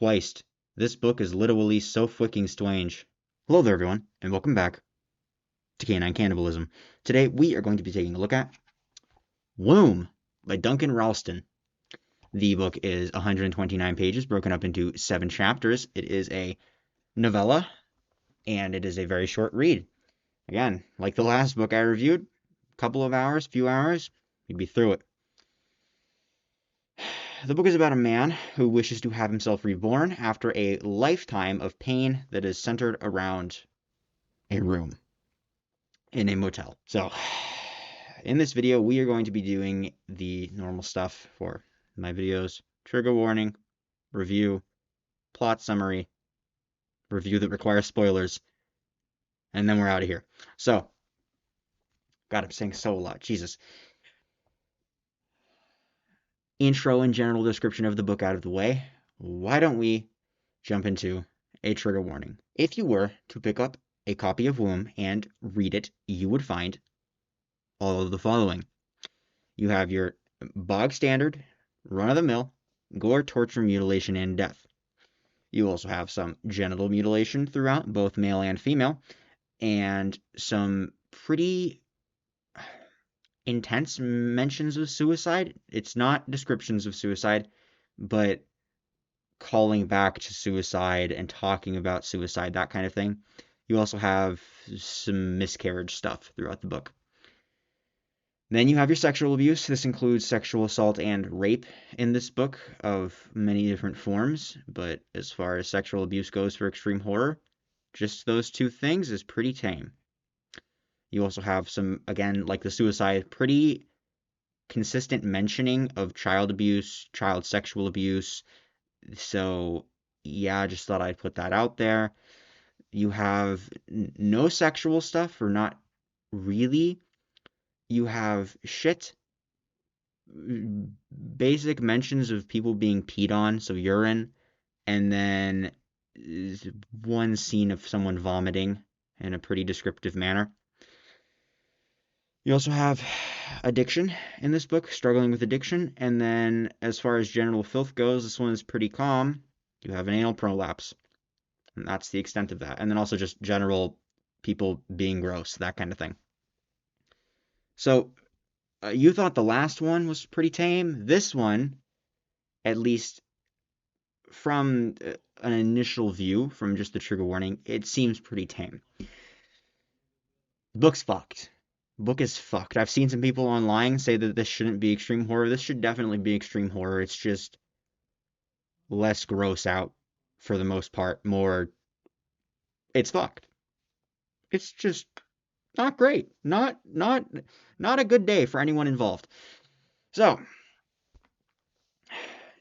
Christ, this book is literally so fucking strange. Hello there, everyone, and welcome back to Canine Cannibalism. Today, we are going to be taking a look at Woom by Duncan Ralston. The book is 129 pages, broken up into 7 chapters. It is a novella, and it is a very short read. Again, like the last book I reviewed, a couple of hours, few hours, you'd be through it. The book is about a man who wishes to have himself reborn after a lifetime of pain that is centered around a room in a motel. So, in this video, we are going to be doing the normal stuff for my videos. Trigger warning, review, plot summary, review that requires spoilers, and then we're out of here. So, God, I'm saying so a lot. Jesus. Intro and general description of the book out of the way, why don't we jump into a trigger warning? If you were to pick up a copy of Woom and read it, you would find all of the following. You have your bog standard, run-of-the-mill, gore, torture, mutilation, and death. You also have some genital mutilation throughout, both male and female, and some pretty intense mentions of suicide. It's not descriptions of suicide, but calling back to suicide and talking about suicide, that kind of thing. You also have some miscarriage stuff throughout the book. Then you have your sexual abuse. This includes sexual assault and rape in this book of many different forms, but as far as sexual abuse goes for extreme horror, just those two things is pretty tame. You also have some, again, like the suicide, pretty consistent mentioning of child abuse, child sexual abuse. So, yeah, I just thought I'd put that out there. You have no sexual stuff, or not really. You have shit. Basic mentions of people being peed on, so urine. And then one scene of someone vomiting in a pretty descriptive manner. You also have addiction in this book, struggling with addiction. And then as far as genital filth goes, this one is pretty calm. You have an anal prolapse. And that's the extent of that. And then also just general people being gross, that kind of thing. So you thought the last one was pretty tame. This one, at least from an initial view, from just the trigger warning, it seems pretty tame. Book's fucked. Book is fucked. I've seen some people online say that this shouldn't be extreme horror. This should definitely be extreme horror. It's just less gross out for the most part. More, it's fucked. It's just not great. Not a good day for anyone involved. So,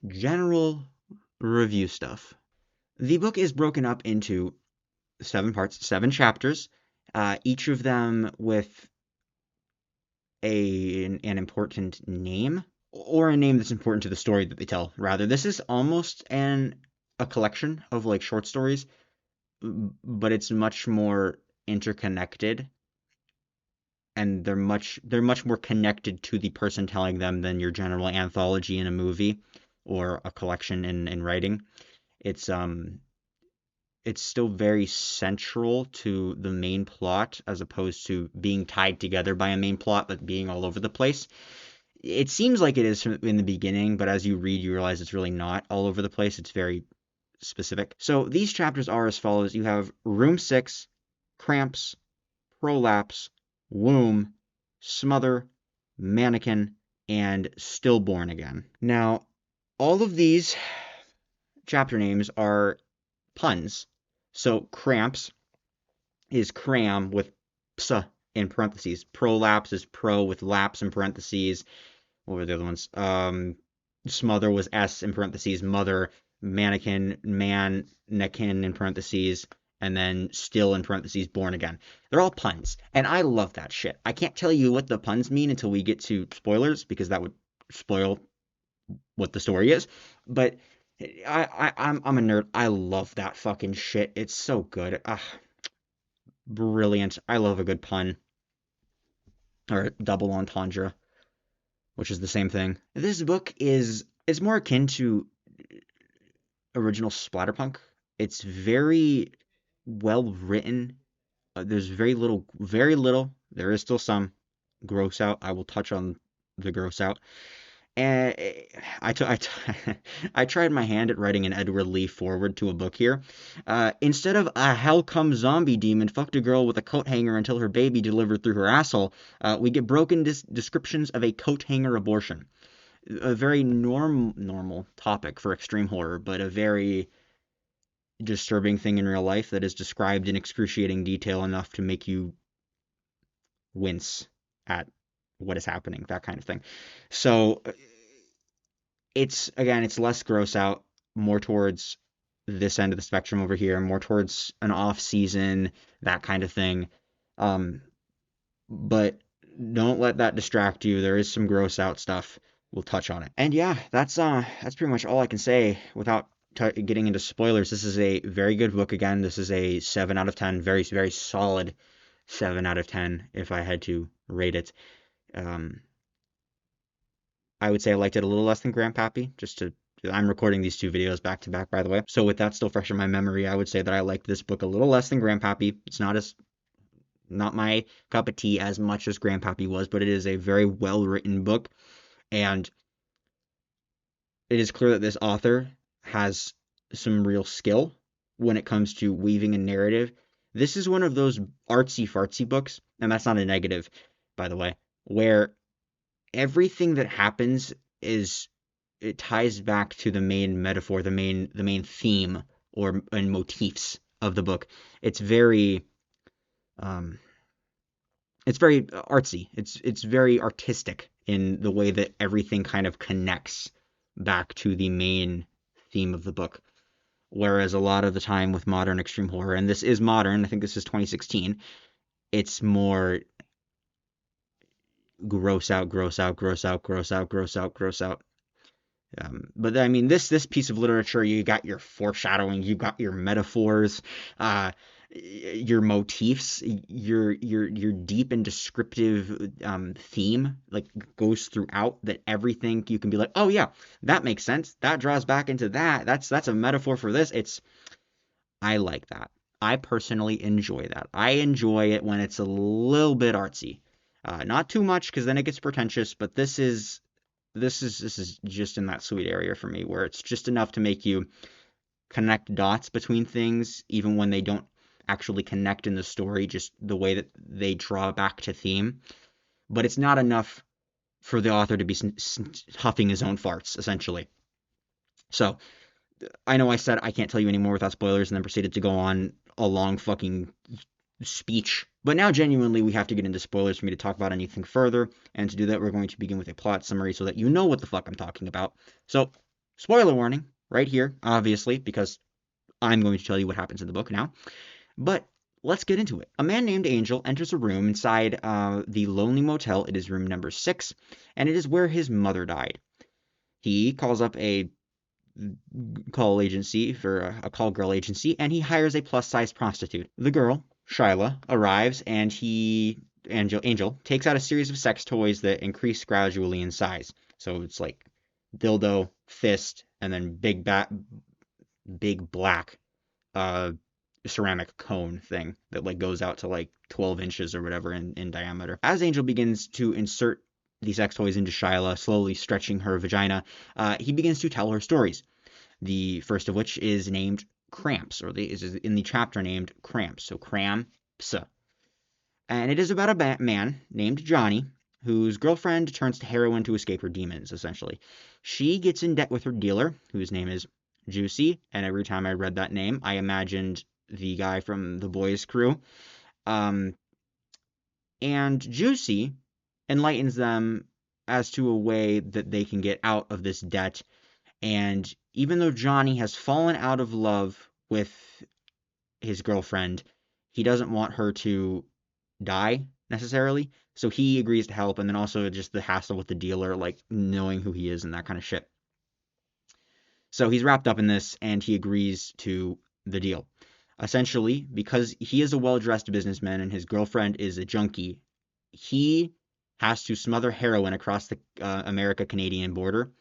general review stuff. The book is broken up into 7 parts, 7 chapters, each of them with an important name, or a name that's important to the story that they tell, rather. This is almost a collection of like short stories, but it's much more interconnected, and they're much more connected to the person telling them than your general anthology in a movie or a collection in writing. It's still very central to the main plot, as opposed to being tied together by a main plot but being all over the place. It seems like it is in the beginning, but as you read, you realize it's really not all over the place. It's very specific. So these chapters are as follows. You have Room 6, Cramps, Prolapse, Womb, Smother, Mannequin, and Stillborn Again. Now, all of these chapter names are puns. So Cramps is cram with ps in parentheses. Prolapse is pro with lapse in parentheses. What were the other ones? Smother was s in parentheses. Mother, mannequin, mannequin in parentheses. And then still in parentheses, born again. They're all puns. And I love that shit. I can't tell you what the puns mean until we get to spoilers, because that would spoil what the story is. But I'm a nerd. I love that fucking shit. It's so good. Brilliant. I love a good pun. Or double entendre, which is the same thing. This book is more akin to original Splatterpunk. It's very well written. There's very little. There is still some gross out. I will touch on the gross out. And I tried my hand at writing an Edward Lee forward to a book here. Instead of a hell come zombie demon fucked a girl with a coat hanger until her baby delivered through her asshole, we get broken descriptions of a coat hanger abortion. A very normal topic for extreme horror, but a very disturbing thing in real life that is described in excruciating detail enough to make you wince at what is happening, that kind of thing. So it's less gross out, more towards this end of the spectrum over here, more towards an off season, that kind of thing. Um, but don't let that distract you. There is some gross out stuff. We'll touch on it. And yeah, that's pretty much all I can say without getting into spoilers. This is a very good book again. This is a 7 out of 10, very solid 7 out of 10 if I had to rate it. Um, I would say I liked it a little less than Grandpappy, I'm recording these two videos back to back, by the way. So with that still fresh in my memory, I would say that I liked this book a little less than Grandpappy. It's not my cup of tea as much as Grandpappy was, but it is a very well written book, and it is clear that this author has some real skill when it comes to weaving a narrative. This is one of those artsy fartsy books, and that's not a negative, by the way, where everything that happens is it ties back to the main metaphor, the main theme or and motifs of the book. It's very um, it's very artsy. It's very artistic in the way that everything kind of connects back to the main theme of the book. Whereas a lot of the time with modern extreme horror, and this is modern, I think this is 2016, it's more gross out, gross out, gross out, gross out, gross out, gross out. But I mean, this piece of literature, you got your foreshadowing, you got your metaphors, uh, your motifs, your deep and descriptive theme like goes throughout that everything you can be like, oh yeah, that makes sense. That draws back into that. That's a metaphor for this. I like that. I personally enjoy that. I enjoy it when it's a little bit artsy. Not too much because then it gets pretentious, but this is just in that sweet area for me where it's just enough to make you connect dots between things even when they don't actually connect in the story, just the way that they draw back to theme. But it's not enough for the author to be huffing his own farts, essentially. So I know I said I can't tell you anymore without spoilers and then proceeded to go on a long fucking speech. But now, genuinely, we have to get into spoilers for me to talk about anything further. And to do that, we're going to begin with a plot summary so that you know what the fuck I'm talking about. So, spoiler warning, right here, obviously, because I'm going to tell you what happens in the book now. But let's get into it. A man named Angel enters a room inside the lonely motel. It is room number 6, and it is where his mother died. He calls up a call agency for a call girl agency, and he hires a plus-size prostitute. The girl, Shyla, arrives, and Angel takes out a series of sex toys that increase gradually in size. So it's like dildo, fist, and then big black uh ceramic cone thing that like goes out to like 12 inches or whatever in diameter. As Angel begins to insert these sex toys into Shyla, slowly stretching her vagina, he begins to tell her stories. The first of which is named Cramps, is in the chapter named Cramps, so Cramps. And it is about a man named Johnny whose girlfriend turns to heroin to escape her demons, essentially. She gets in debt with her dealer, whose name is Juicy, and every time I read that name, I imagined the guy from The Boys Crew. Um, and Juicy enlightens them as to a way that they can get out of this debt. And even though Johnny has fallen out of love with his girlfriend, he doesn't want her to die necessarily. So he agrees to help, and then also just the hassle with the dealer, like knowing who he is and that kind of shit. So he's wrapped up in this, and he agrees to the deal. Essentially, because he is a well-dressed businessman and his girlfriend is a junkie, he has to smother heroin across the America-Canadian border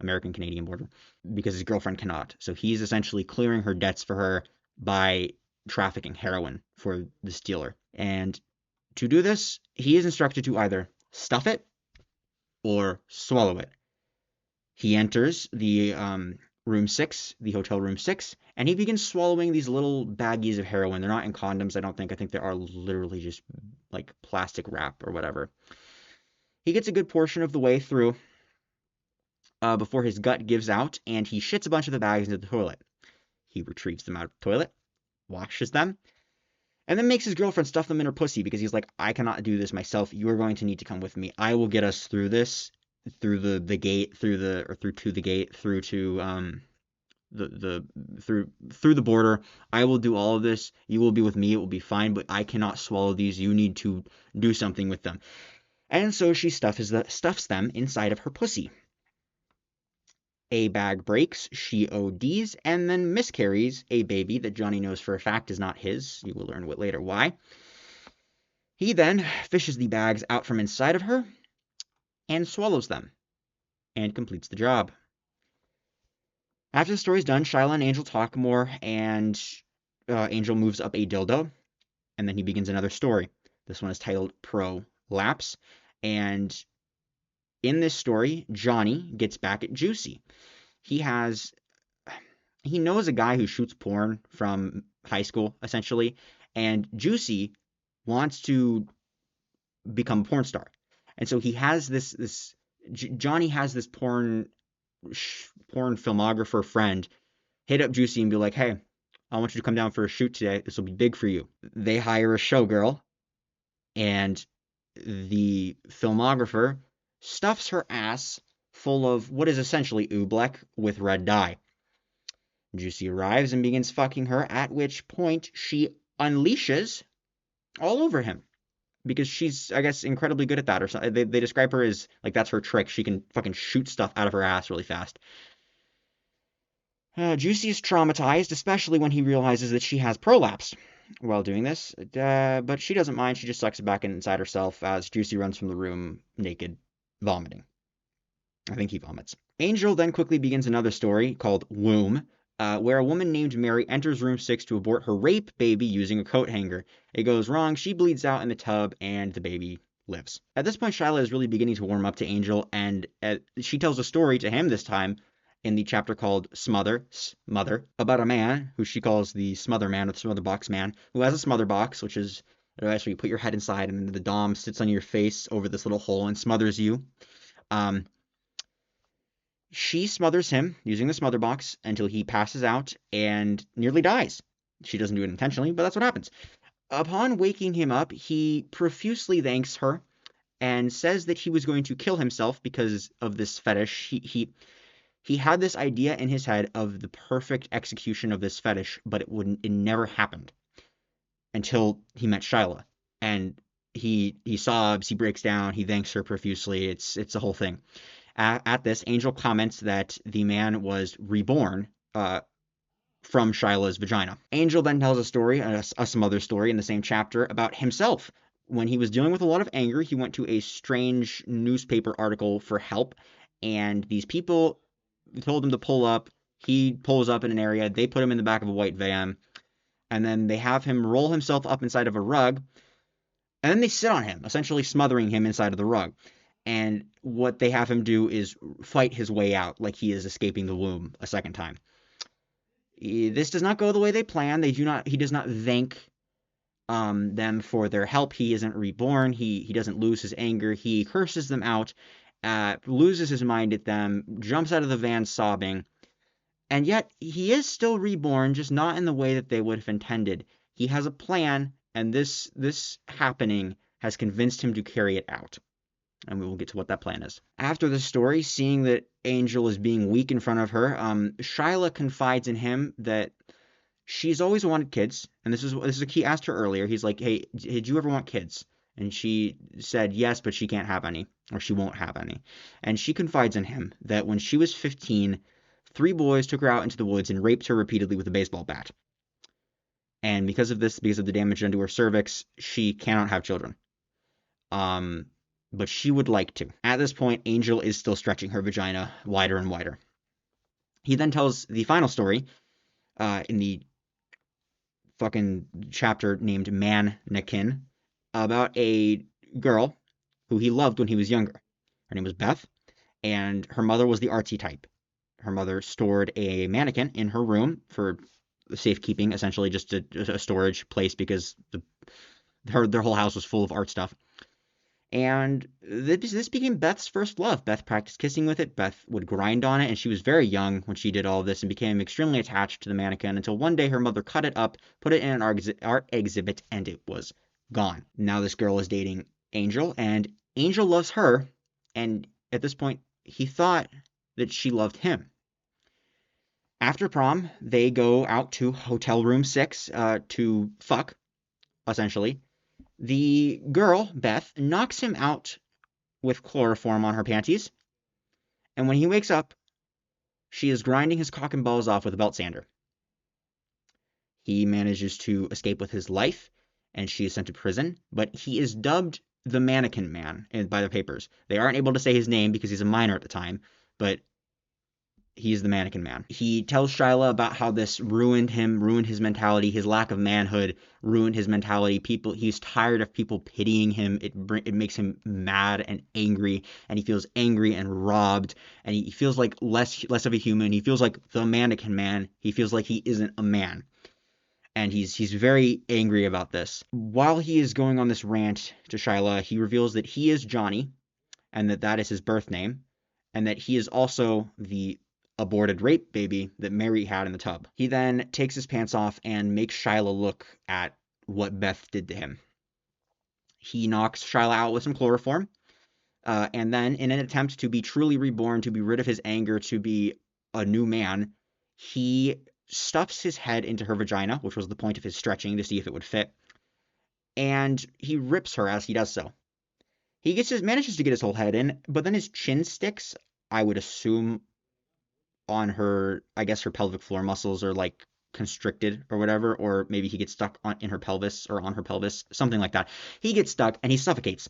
American-Canadian border, because his girlfriend cannot. So he's essentially clearing her debts for her by trafficking heroin for the dealer. And to do this, he is instructed to either stuff it or swallow it. He enters the room 6, the hotel room 6, and he begins swallowing these little baggies of heroin. They're not in condoms, I don't think. I think they are literally just like plastic wrap or whatever. He gets a good portion of the way through before his gut gives out, and he shits a bunch of the bags into the toilet. He retrieves them out of the toilet, washes them, and then makes his girlfriend stuff them in her pussy because he's like, I cannot do this myself. You are going to need to come with me. I will get us through this, through the gate, through to the gate, through to through the border. I will do all of this. You will be with me. It will be fine, but I cannot swallow these. You need to do something with them. And so she stuffs them inside of her pussy. A bag breaks, she ODs, and then miscarries a baby that Johnny knows for a fact is not his. You will learn later why. He then fishes the bags out from inside of her and swallows them and completes the job. After the story's done, Shyla and Angel talk more, and Angel moves up a dildo, and then he begins another story. This one is titled Prolapse, and in this story, Johnny gets back at Juicy. He knows a guy who shoots porn from high school, essentially, and Juicy wants to become a porn star. And so he has Johnny has this porn filmographer friend hit up Juicy and be like, hey, I want you to come down for a shoot today. This will be big for you. They hire a showgirl, and the filmographer stuffs her ass full of what is essentially oobleck with red dye. Juicy arrives and begins fucking her, at which point she unleashes all over him. Because she's, I guess, incredibly good at that. Or something. They describe her as, like, that's her trick. She can fucking shoot stuff out of her ass really fast. Juicy is traumatized, especially when he realizes that she has prolapse while doing this. But she doesn't mind. She just sucks it back inside herself as Juicy runs from the room naked, vomiting. I think he vomits. Angel then quickly begins another story called Woom, where a woman named Mary enters room 6 to abort her rape baby using a coat hanger. It goes wrong, she bleeds out in the tub, and the baby lives. At this point, Shyla is really beginning to warm up to Angel, and she tells a story to him this time in the chapter called Smother, about a man who she calls the Smother Man, or the Smother Box Man, who has a smother box, which is a device where you put your head inside, and then the dom sits on your face over this little hole and smothers you. She smothers him using the smother box until he passes out and nearly dies. She doesn't do it intentionally, but that's what happens. Upon waking him up, he profusely thanks her and says that he was going to kill himself because of this fetish. He had this idea in his head of the perfect execution of this fetish, but it never happened until he met Shyla. And he sobs, he breaks down, he thanks her profusely. It's a whole thing. At this, Angel comments that the man was reborn from Shyla's vagina. Angel then tells a story, a smother story in the same chapter, about himself. When he was dealing with a lot of anger, he went to a strange newspaper article for help, and these people told him to pull up. He pulls up in an area, they put him in the back of a white van, and then they have him roll himself up inside of a rug, and then they sit on him, essentially smothering him inside of the rug. And what they have him do is fight his way out, like he is escaping the womb a second time. This does not go the way they plan. He does not thank them for their help. He isn't reborn. He doesn't lose his anger. He curses them out, loses his mind at them, jumps out of the van sobbing, and yet he is still reborn, just not in the way that they would have intended. He has a plan, and this happening has convinced him to carry it out. And we will get to what that plan is. After the story, seeing that Angel is being weak in front of her, Shyla confides in him that she's always wanted kids. And this is a key. Asked her earlier. He's like, hey, did you ever want kids? And she said yes, but she can't have any, or she won't have any. And she confides in him that when she was 15, 3 boys took her out into the woods and raped her repeatedly with a baseball bat. And because of the damage done to her cervix, she cannot have children. but she would like to. At this point, Angel is still stretching her vagina wider and wider. He then tells the final story in the fucking chapter named Mannequin about a girl who he loved when he was younger. Her name was Beth, and her mother was the artsy type. Her mother stored a mannequin in her room for safekeeping, essentially just a storage place because their whole house was full of art stuff. And this became Beth's first love. Beth practiced kissing with it. Beth would grind on it, and she was very young when she did all of this and became extremely attached to the mannequin until one day her mother cut it up, put it in an art exhibit, and it was gone. Now this girl is dating Angel, and Angel loves her, and at this point, he thought that she loved him. After prom, they go out to Hotel Room 6 to fuck, essentially. The girl, Beth, knocks him out with chloroform on her panties, and when he wakes up, she is grinding his cock and balls off with a belt sander. He manages to escape with his life, and she is sent to prison, but he is dubbed the Mannequin Man by the papers. They aren't able to say his name because he's a minor at the time, but he's the Mannequin Man. He tells Shyla about how this ruined him, ruined his mentality, his lack of manhood ruined his mentality. He's tired of people pitying him. It makes him mad and angry, and he feels angry and robbed, and he feels like less of a human. He feels like the Mannequin Man. He feels like he isn't a man. And he's very angry about this. While he is going on this rant to Shyla, he reveals that he is Johnny, and that is his birth name, and that he is also the aborted rape baby that Mary had in the tub. He then takes his pants off and makes Shyla look at what Beth did to him. He knocks Shyla out with some chloroform, and then in an attempt to be truly reborn, to be rid of his anger, to be a new man, he stuffs his head into her vagina, which was the point of his stretching to see if it would fit, and he rips her as he does so. He manages to get his whole head in, but then his chin sticks, I would assume, on her, I guess her pelvic floor muscles are like constricted or whatever, or maybe he gets stuck in her pelvis or on her pelvis, something like that. He gets stuck and he suffocates.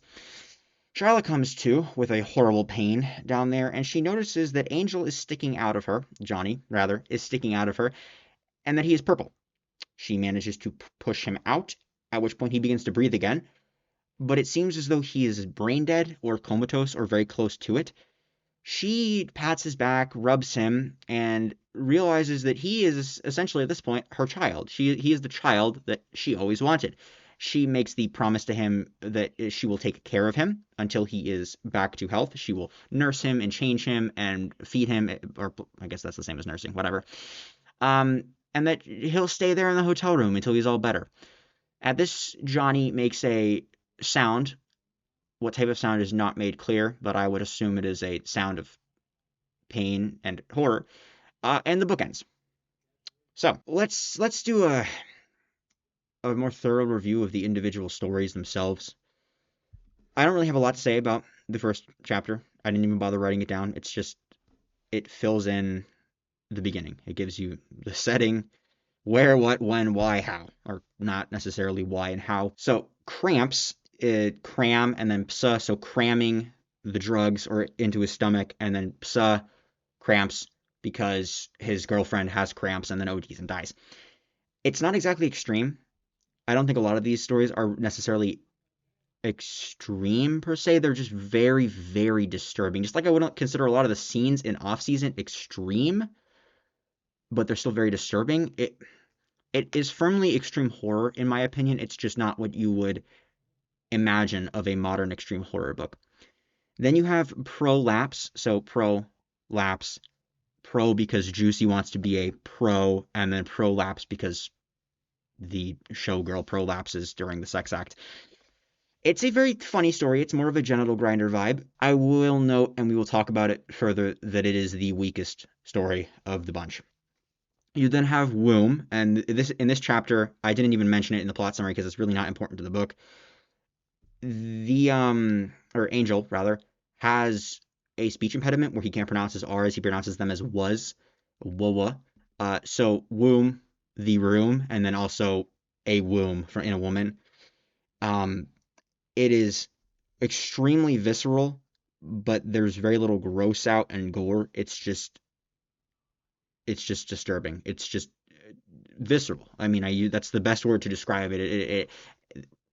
Charlotte comes to with a horrible pain down there, and she notices that Angel is sticking out of her, Johnny, rather, is sticking out of her, and that he is purple. She manages to push him out, at which point he begins to breathe again, but it seems as though he is brain dead or comatose or very close to it. She pats his back, rubs him, and realizes that he is essentially at this point her child. He is the child that she always wanted. She makes the promise to him that she will take care of him until he is back to health. She will nurse him and change him and feed him, or I guess that's the same as nursing, whatever. And that he'll stay there in the hotel room until he's all better. At this, Johnny makes a sound. What type of sound is not made clear, but I would assume it is a sound of pain and horror, and the bookends. So let's do a more thorough review of the individual stories themselves. I don't really have a lot to say about the first chapter. I didn't even bother writing it down. It's just, it fills in the beginning. It gives you the setting, where, what, when, why, how, or not necessarily why and how. So cramps, cram, and then psa, so cramming the drugs or into his stomach, and then psa, cramps, because his girlfriend has cramps and then ODs and dies. It's not exactly extreme. I don't think a lot of these stories are necessarily extreme per se. They're just very, very disturbing. Just like I wouldn't consider a lot of the scenes in Off Season extreme, but they're still very disturbing. It is firmly extreme horror, in my opinion. It's just not what you would imagine of a modern extreme horror book. Then you have prolapse, so prolapse, pro because Juicy wants to be a pro, and then prolapse because the showgirl prolapses during the sex act. It's a very funny story. It's more of a genital grinder vibe. I will note, and we will talk about it further, that it is the weakest story of the bunch. You then have Woom, and in this chapter, I didn't even mention it in the plot summary because it's really not important to the book. The or Angel rather, has a speech impediment where he can't pronounce his R's. He pronounces them as was, wawa. So womb, the room, and then also a womb in a woman. It is extremely visceral, but there's very little gross out and gore. It's just disturbing. It's just visceral. I mean, that's the best word to describe it.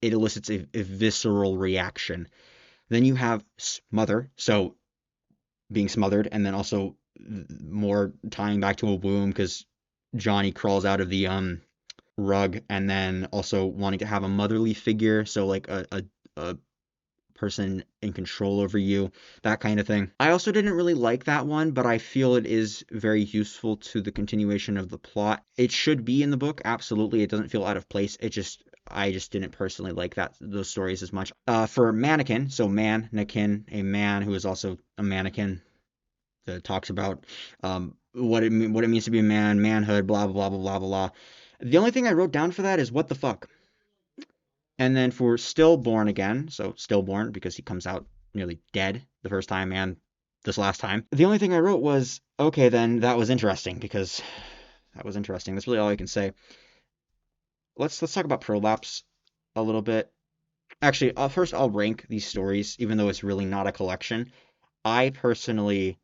It elicits a visceral reaction. Then you have smother, so being smothered, and then also more tying back to a womb because Johnny crawls out of the rug, and then also wanting to have a motherly figure, so like a person in control over you, that kind of thing. I also didn't really like that one, but I feel it is very useful to the continuation of the plot. It should be in the book, absolutely. It doesn't feel out of place. I just didn't personally like those stories as much. For mannequin, so mannequin, a man who is also a mannequin, that talks about what it means to be a man, manhood, blah blah blah blah blah blah. The only thing I wrote down for that is what the fuck. And then for stillborn again, so stillborn because he comes out nearly dead the first time and this last time. The only thing I wrote was, okay, then that was interesting because that was interesting. That's really all I can say. Let's talk about prolapse a little bit. Actually, first I'll rank these stories, even though it's really not a collection. I personally,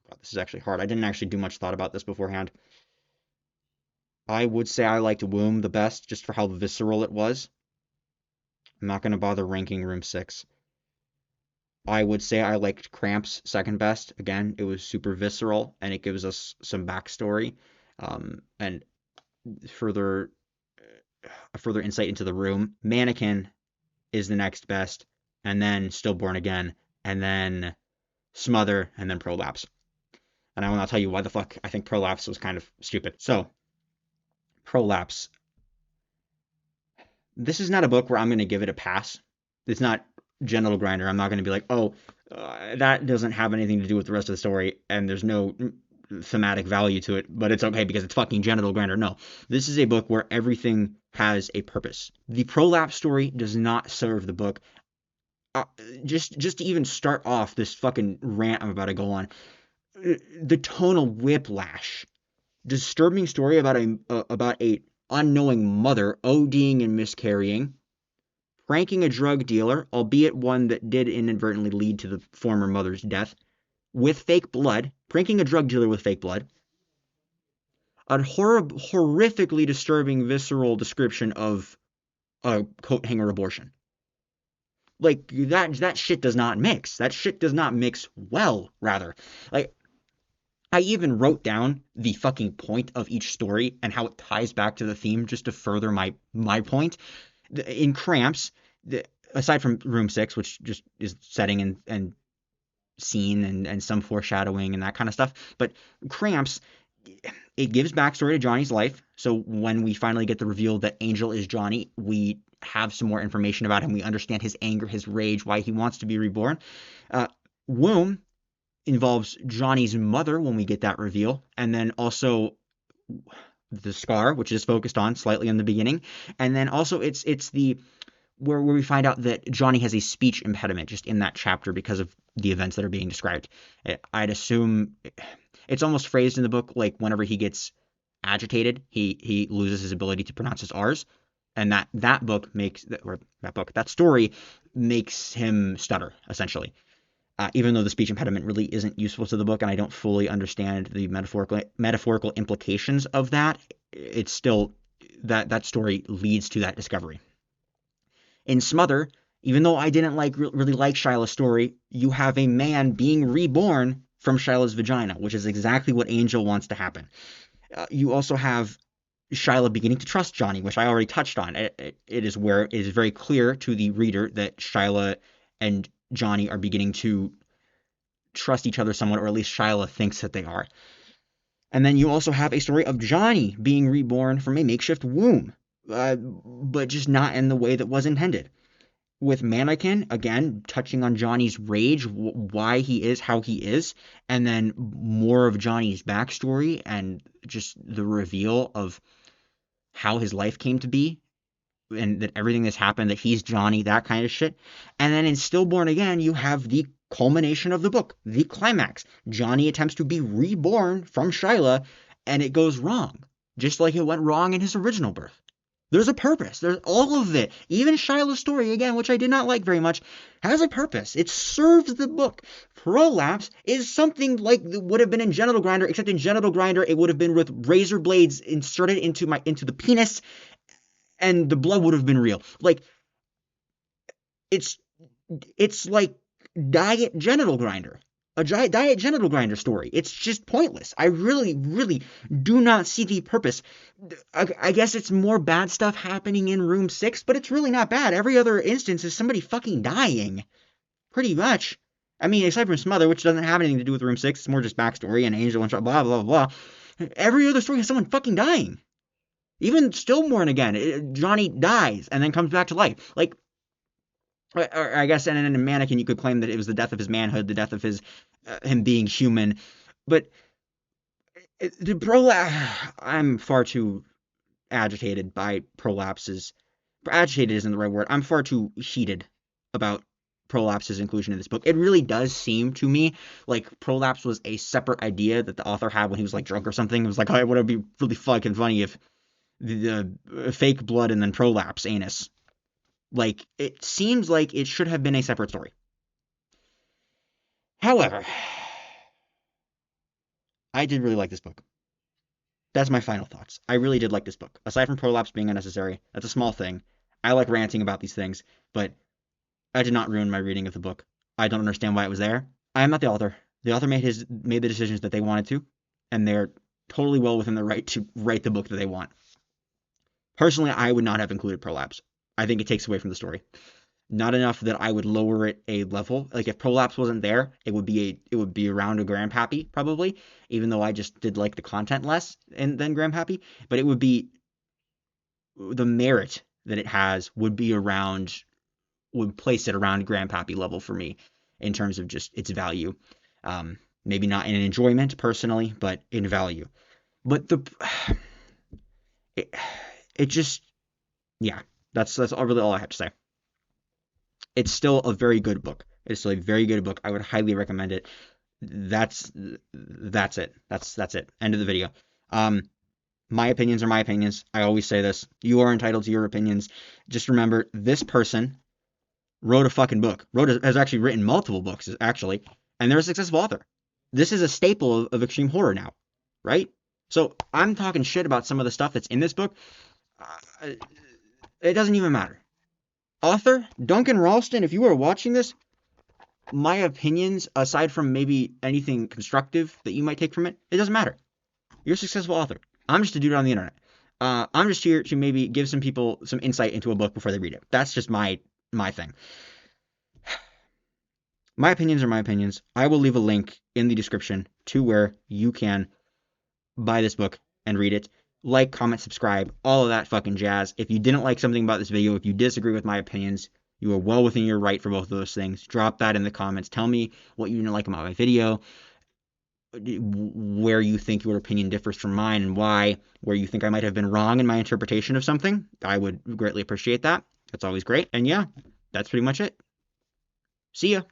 God, this is actually hard. I didn't actually do much thought about this beforehand. I would say I liked Woom the best, just for how visceral it was. I'm not going to bother ranking Room 6. I would say I liked Cramps second best. Again, it was super visceral, and it gives us some backstory, and further further insight into the room. Mannequin is the next best, and then Stillborn again, and then Smother, and then Prolapse. And I will not tell you why the fuck I think Prolapse was kind of stupid. So, Prolapse. This is not a book where I'm going to give it a pass. It's not Genital Grinder. I'm not going to be like, oh, that doesn't have anything to do with the rest of the story, and there's no thematic value to it, but it's okay because it's fucking Genital Grinder. No, this is a book where everything has a purpose. The Prolapse story does not serve the book. Just to even start off this fucking rant I'm about to go on, the tonal whiplash, disturbing story about a unknowing mother ODing and miscarrying, pranking a drug dealer, albeit one that did inadvertently lead to the former mother's death, with fake blood, pranking a drug dealer with fake blood, a horrifically disturbing visceral description of a coat hanger abortion. Like, that shit does not mix. That shit does not mix well, rather. Like, I even wrote down the fucking point of each story and how it ties back to the theme just to further my point. In Cramps, aside from Room 6, which just is setting and scene and some foreshadowing and that kind of stuff, but Cramps, it gives backstory to Johnny's life. So when we finally get the reveal that Angel is Johnny, we have some more information about him. We understand his anger, his rage, why he wants to be reborn. Womb involves Johnny's mother when we get that reveal, and then also the scar, which is focused on slightly in the beginning, and then also it's the where we find out that Johnny has a speech impediment just in that chapter because of the events that are being described. I'd assume it's almost phrased in the book like whenever he gets agitated, he loses his ability to pronounce his R's, and that story makes him stutter essentially. Even though the speech impediment really isn't useful to the book, and I don't fully understand the metaphorical implications of that, it's still that story leads to that discovery. In Smother, even though I didn't really like Shyla's story, you have a man being reborn from Shyla's vagina, which is exactly what Angel wants to happen. You also have Shyla beginning to trust Johnny, which I already touched on. It is where it is very clear to the reader that Shyla and Johnny are beginning to trust each other somewhat, or at least Shyla thinks that they are. And then you also have a story of Johnny being reborn from a makeshift womb, but just not in the way that was intended. With Mannequin, again, touching on Johnny's rage, why he is how he is, and then more of Johnny's backstory and just the reveal of how his life came to be, and that everything that's happened, that he's Johnny, that kind of shit. And then in Stillborn again, you have the culmination of the book, the climax. Johnny attempts to be reborn from Shyla, and it goes wrong, just like it went wrong in his original birth. There's a purpose. There's all of it. Even Shiloh's story, again, which I did not like very much, has a purpose. It serves the book. Prolapse is something like would have been in Genital Grinder, except in Genital Grinder it would have been with razor blades inserted into the penis, and the blood would have been real. Like it's like Diet Genital Grinder. A Diet Genital Grinder story. It's just pointless. I really, really do not see the purpose. I guess it's more bad stuff happening in Room 6, but it's really not bad. Every other instance is somebody fucking dying. Pretty much. I mean, aside from Smother, which doesn't have anything to do with Room 6, it's more just backstory and Angel and blah, blah, blah. Every other story has someone fucking dying. Even Stillborn again. Johnny dies and then comes back to life. Like, or I guess, and in a Mannequin, you could claim that it was the death of his manhood, the death of him being human. But the prolapse, I'm far too agitated by prolapses. Agitated isn't the right word. I'm far too heated about prolapse's inclusion in this book. It really does seem to me like prolapse was a separate idea that the author had when he was like drunk or something. It was like, oh, it would be really fucking funny if the fake blood and then prolapse anus. Like, it seems like it should have been a separate story. However, I did really like this book. That's my final thoughts. I really did like this book. Aside from prolapse being unnecessary, that's a small thing. I like ranting about these things, but I did not ruin my reading of the book. I don't understand why it was there. I am not the author. The author made the decisions that they wanted to, and they're totally well within their right to write the book that they want. Personally, I would not have included prolapse. I think it takes away from the story. Not enough that I would lower it a level. Like if prolapse wasn't there, it would be around a Grandpappy probably, even though I just did like the content less than Grandpappy. But it would be the merit that it has would place it around Grandpappy level for me in terms of just its value. Maybe not in enjoyment personally, but in value. But it just, yeah. That's really all I have to say. It's still a very good book. It's still a very good book. I would highly recommend it. That's it. That's it. End of the video. My opinions are my opinions. I always say this. You are entitled to your opinions. Just remember, this person wrote a fucking book. Has actually written multiple books, actually, and they're a successful author. This is a staple of extreme horror now, right? So I'm talking shit about some of the stuff that's in this book. It doesn't even matter. Author, Duncan Ralston, if you are watching this, my opinions, aside from maybe anything constructive that you might take from it, it doesn't matter. You're a successful author. I'm just a dude on the internet. I'm just here to maybe give some people some insight into a book before they read it. That's just my thing. My opinions are my opinions. I will leave a link in the description to where you can buy this book and read it. Like, comment, subscribe, all of that fucking jazz. If you didn't like something about this video, if you disagree with my opinions, you are well within your right for both of those things. Drop that in the comments. Tell me what you didn't like about my video, where you think your opinion differs from mine and why, where you think I might have been wrong in my interpretation of something. I would greatly appreciate that. That's always great. And yeah, that's pretty much it. See ya.